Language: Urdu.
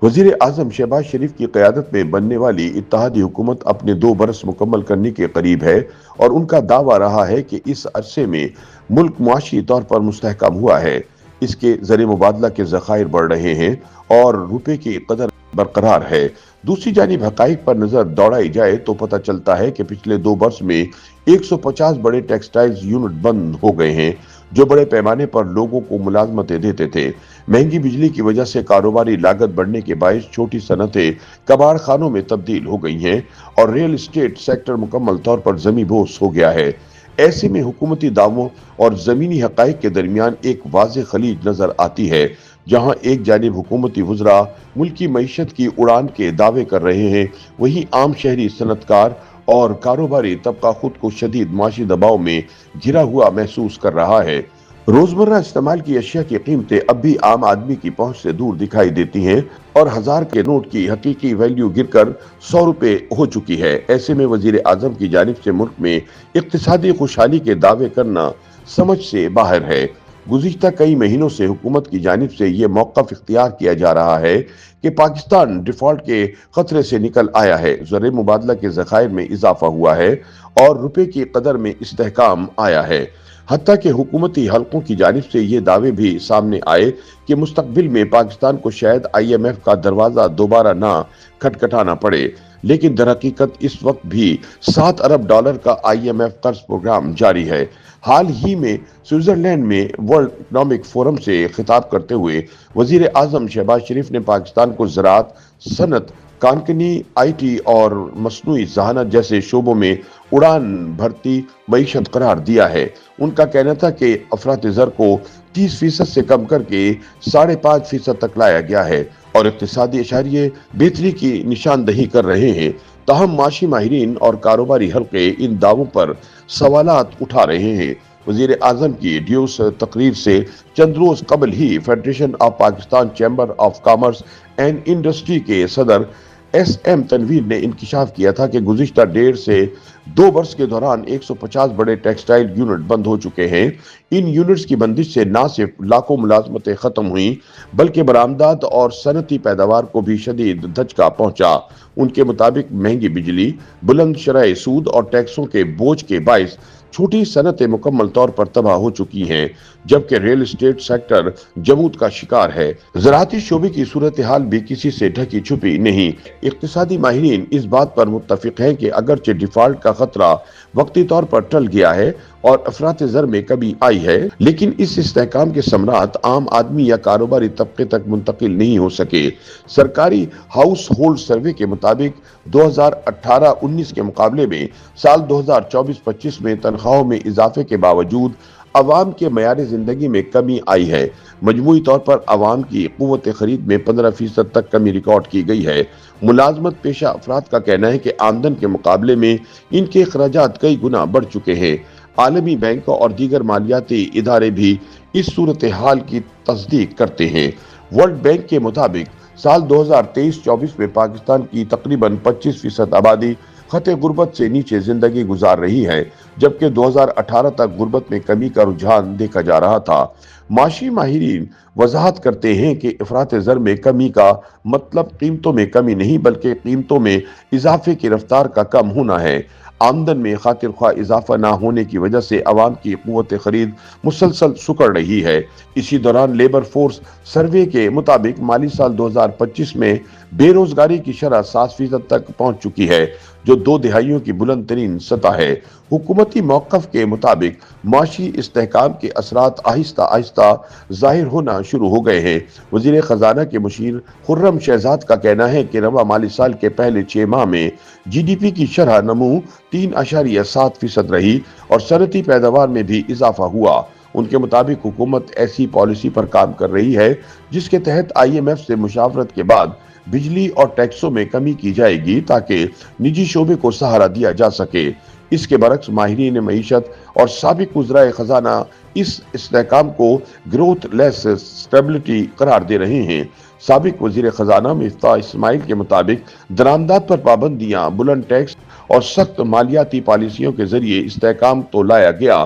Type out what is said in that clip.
وزیر اعظم شہباز شریف کی قیادت میں بننے والی اتحادی حکومت اپنے 2 برس مکمل کرنے کے قریب ہے اور ان کا دعویٰ رہا ہے کہ اس عرصے میں ملک معاشی طور پر مستحکم ہوا ہے۔ اس کے زر مبادلہ کے ذخائر بڑھ رہے ہیں اور روپے کی قدر برقرار ہے۔ دوسری جانب حقائق پر نظر دوڑائی جائے تو پتہ چلتا ہے کہ پچھلے 2 برس میں 150 بڑے ٹیکسٹائلز یونٹ بند ہو گئے ہیں جو بڑے پیمانے پر لوگوں کو ملازمتیں دیتے تھے۔ مہنگی بجلی کی وجہ سے کاروباری لاگت بڑھنے کے باعث چھوٹی صنعتیں کباڑ خانوں میں تبدیل ہو گئی ہیں اور ریل اسٹیٹ سیکٹر مکمل طور پر زمیں بوس ہو گیا ہے۔ ایسے میں حکومتی دعووں اور زمینی حقائق کے درمیان ایک واضح خلیج نظر آتی ہے، جہاں ایک جانب حکومتی وزراء ملکی معیشت کی اڑان کے دعوے کر رہے ہیں، وہیں عام شہری صنعتکار اور کاروباری طبقہ خود کو شدید معاشی دباؤ میں گھرا ہوا محسوس کر رہا ہے۔ روزمرہ استعمال کی اشیاء کی قیمتیں اب بھی عام آدمی کی پہنچ سے دور دکھائی دیتی ہیں اور 1000 کے نوٹ کی حقیقی ویلیو گر کر 100 روپے ہو چکی ہے۔ ایسے میں وزیر اعظم کی جانب سے ملک میں اقتصادی خوشحالی کے دعوے کرنا سمجھ سے باہر ہے۔ گزشتہ کئی مہینوں سے حکومت کی جانب سے یہ موقف اختیار کیا جا رہا ہے کہ پاکستان ڈیفالٹ کے خطرے سے نکل آیا ہے، زر مبادلہ کے ذخائر میں اضافہ ہوا ہے اور روپے کی قدر میں استحکام آیا ہے۔ حتیٰ کہ حکومتی حلقوں کی جانب سے یہ دعوے بھی سامنے آئے کہ مستقبل میں پاکستان کو شاید IMF کا دروازہ دوبارہ نہ کھٹکھٹانا پڑے، لیکن در حقیقت اس وقت بھی $7 ارب کا IMF قرض پروگرام جاری ہے۔ حال ہی میں سوئٹزرلینڈ میں ورلڈ اکنامک فورم سے خطاب کرتے ہوئے وزیر اعظم شہباز شریف نے پاکستان کو زراعت، صنعت، کانکنی، IT اور مصنوعی ذہانت جیسے شعبوں میں اڑان بھرتی معیشت قرار دیا ہے۔ ان کا کہنا تھا کہ افراط زر کو 30% سے کم کر کے 5.5% تک لایا گیا ہے اور اقتصادی اشاریے بہتری کی نشاندہی کر رہے ہیں۔ تاہم معاشی ماہرین اور کاروباری حلقے ان دعووں پر سوالات اٹھا رہے ہیں۔ وزیر اعظم کی ڈیوس تقریر سے چند روز قبل ہی federation of Pakistan chamber of commerce and industry کے صدر SM تنویر نے انکشاف کیا تھا کہ گزشتہ 1.5 سے 2 برس کے دوران 150 بڑے ٹیکسٹائل یونٹ بند ہو چکے ہیں۔ ان یونٹس کی بندش سے نہ صرف لاکھوں ملازمتیں ختم ہوئیں بلکہ برآمدات اور صنعتی پیداوار کو بھی شدید دھچکا پہنچا۔ ان کے مطابق مہنگی بجلی، بلند شرح سود اور ٹیکسوں کے بوجھ کے باعث چھوٹی صنعتیں مکمل طور پر تباہ ہو چکی ہیں، جبکہ ریل اسٹیٹ سیکٹر جمود کا شکار ہے۔ زراعتی شعبے کی صورتحال بھی کسی سے ڈھکی چھپی نہیں۔ اقتصادی ماہرین اس بات پر متفق ہیں کہ اگرچہ ڈیفالٹ کا خطرہ وقتی طور پر ٹل گیا ہے اور افراط زر میں کمی آئی ہے، لیکن اس استحکام کے ثمرات عام آدمی یا کاروباری طبقے تک منتقل نہیں ہو سکے۔ سرکاری ہاؤس ہولڈ سروے کے مطابق 2018-19 کے مقابلے میں سال 2024-25 میں تنخواہوں میں اضافے کے باوجود عوام کے معیار زندگی میں کمی آئی ہے۔ مجموعی طور پر عوام کی قوت خرید میں 15% تک کمی ریکارڈ کی گئی ہے۔ ملازمت پیشہ افراد کا کہنا ہے کہ آمدن کے مقابلے میں ان کے اخراجات کئی گنا بڑھ چکے ہیں۔ عالمی بینک اور دیگر مالیاتی ادارے بھی اس صورتحال کی تصدیق کرتے ہیں۔ ورلڈ بینک کے مطابق سال 2023-24 میں پاکستان کی تقریباً 25% آبادی خط غربت سے نیچے زندگی گزار رہی ہے، جبکہ 2018 تک غربت میں کمی کا رجحان دیکھا جا رہا تھا۔ معاشی ماہرین وضاحت کرتے ہیں کہ افراط زر میں کمی کا مطلب قیمتوں میں کمی نہیں بلکہ قیمتوں میں اضافے کی رفتار کا کم ہونا ہے۔ آمدن میں خاطر خواہ اضافہ نہ ہونے کی وجہ سے عوام کی قوت خرید مسلسل سکڑ رہی ہے۔ اسی دوران لیبر فورس سروے کے مطابق مالی سال 2025 میں بے روزگاری کی شرح 7% تک پہنچ چکی ہے، جو 2 دہائیوں کی بلند ترین سطح ہے۔ حکومتی موقف کے مطابق معاشی استحکام کے اثرات آہستہ آہستہ ظاہر ہونا شروع ہو گئے ہیں۔ وزیر خزانہ کے مشیر خرم شہزاد کا کہنا ہے کہ رواں مالی سال کے پہلے 6 ماہ میں GDP کی شرح نمو 3.7% رہی اور صنعتی پیداوار میں بھی اضافہ ہوا۔ ان کے مطابق حکومت ایسی پالیسی پر کام کر رہی ہے جس کے تحت IMF سے مشاورت کے بعد بجلی اور ٹیکسوں میں کمی کی جائے گی تاکہ نجی شعبے کو سہارا دیا جا سکے۔ اس کے برعکس ماہرین معیشت اور سابق وزرائے خزانہ اس استحکام کو گروتھ لیس سٹیبلٹی قرار دے رہے ہیں۔ سابق وزیر خزانہ مفتاح اسماعیل کے مطابق درآمدات پر پابندیاں، بلند ٹیکس اور سخت مالیاتی پالیسیوں کے ذریعے استحکام تو لایا گیا